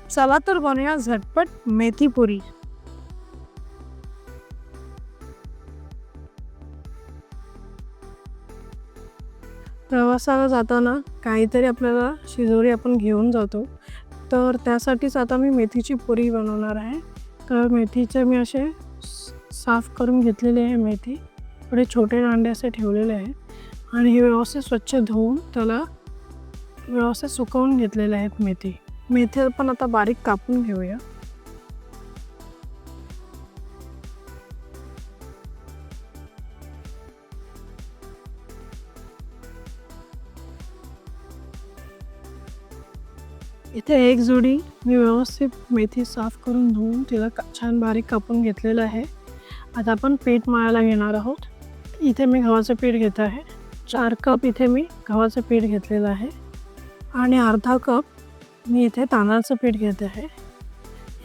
चला तर बनवूया झटपट मेथी पुरी. प्रवासाला जाताना काहीतरी आपल्याला शिजोरी आपण घेऊन जातो, तर त्यासाठीच आता मी मेथीची पुरी बनवणार आहे. तर मेथीचे मी असे साफ करून घेतलेले आहे. मेथी थोडे छोटे दांडे असे ठेवलेले आहे आणि हे व्यवस्थित स्वच्छ धुवून त्याला व्यवस्थित सुकवून घेतलेले आहेत. मेथी आपण आता बारीक कापून घेऊया. इथे एक जोडी मी व्यवस्थित मेथी साफ करून धुवून तिला छान बारीक कापून घेतलेलं आहे. आता आपण पीठ मळायला घेणार आहोत. इथे मी गव्हाचं पीठ घेत आहे. 4 कप इथे मी गव्हाचं पीठ घेतलेलं आहे आणि अर्धा कप मी इथे तांदळाचं पीठ घेते आहे.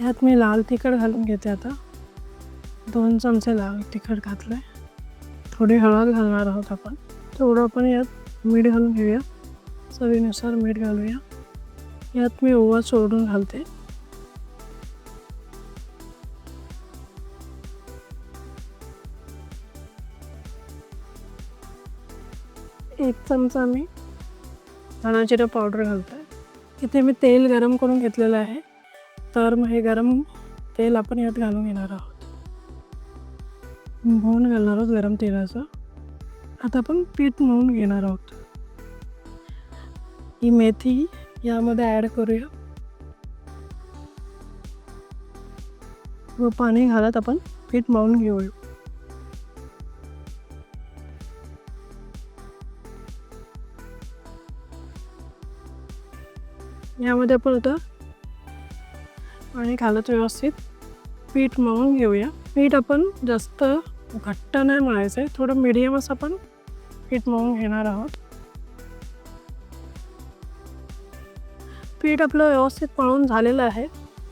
यात मी लाल तिखट घालून घेते. आता 2 चमचे लाल तिखट घातलं आहे. थोडी हळद घालणार आहोत आपण. थोडं आपण यात मीठ घालून घेऊया. चवीनुसार मीठ घालूया. यात मी ओवा सोडून घालते. एक चमचा मी धना जिरा पावडर घालते. इथे मी तेल गरम करून घेतलेलं आहे. तर मग हे गरम तेल आपण यात घालून घेणार आहोत. मोहन घालणार आहोत गरम तेलाचं. आता आपण पीठ मळून घेणार आहोत. ही मेथी यामध्ये ॲड करूया व पाणी घालत आपण पीठ मळून घेऊया. यामध्ये आपण आता पाणी घालत व्यवस्थित पीठ मळून घेऊया. पीठ आपण जास्त घट्ट नाही मळायचं आहे. थोडं मीडियम असं आपण पीठ मळून घेणार आहोत. पीठ आपलं व्यवस्थित मळून झालेलं आहे.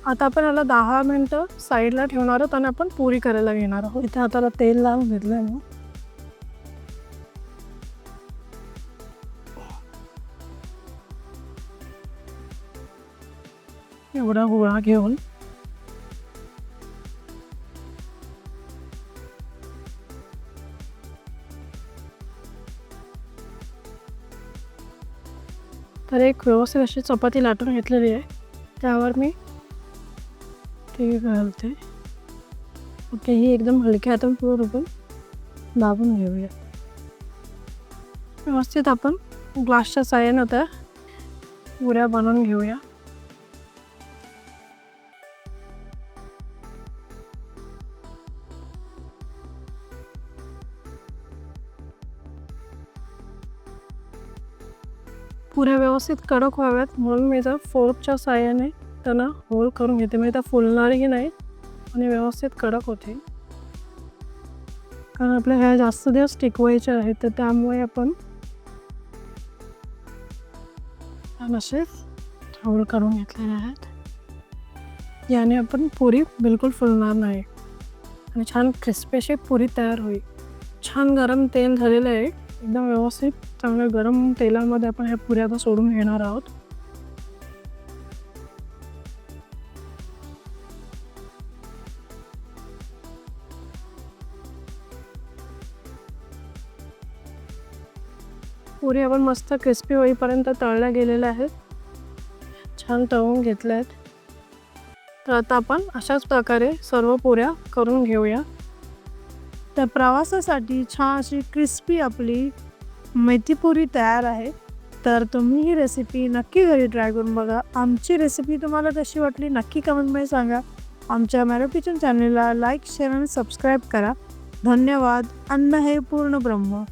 आता आपण याला 10 मिनटं साईडला ठेवणार आहोत आणि आपण पुरी करायला घेणार आहोत. इथे हाताला तेल लावून घेतलं आहे. मग एवढा गोळा घेऊन तर एक व्यवस्थित अशी चपाती लाटून घेतलेली आहे. त्यावर मी ते घालते. ओके, ही एकदम हलक्या हाताने पूर्ण दाबून घेऊया. व्यवस्थित आपण ग्लासच्या साहाय्याने त्या पुऱ्या बनवून घेऊया. पुऱ्या व्यवस्थित कडक व्हाव्यात म्हणून मी त्या फोर्कच्या साहाय्याने त्यांना होल करून घेते. म्हणजे त्या फुलणारही नाही आणि व्यवस्थित कडक होते. कारण आपल्या ह्या जास्त दिवस टिकवायच्या आहेत, तर त्यामुळे आपण असे होल करून घेतलेले आहेत. याने आपण पुरी बिलकुल फुलणार नाही आणि छान क्रिस्पी अशी पुरी तयार होईल. छान गरम तेल झालेलं आहे. एकदम व्यवस्थित चांगल्या गरम तेलामध्ये आपण ह्या पुऱ्या आता सोडून घेणार आहोत. पुरी आपण मस्त क्रिस्पी होईपर्यंत तळल्या गेलेल्या आहेत. छान तळून घेतल्या आहेत. तर आता आपण अशाच प्रकारे सर्व पुऱ्या करून घेऊया. तर प्रवासासाठी छान अशी क्रिस्पी आपली मेथी पुरी तयार आहे. तर तुम्ही ही रेसिपी नक्की घरी ट्राय करून बघा. आमची रेसिपी तुम्हाला कशी वाटली नक्की कमेंटमध्ये सांगा. आमच्या मॅरो किचन चॅनलला लाईक, शेअर आणि सबस्क्राईब करा. धन्यवाद. अन्न हे पूर्ण ब्रह्म.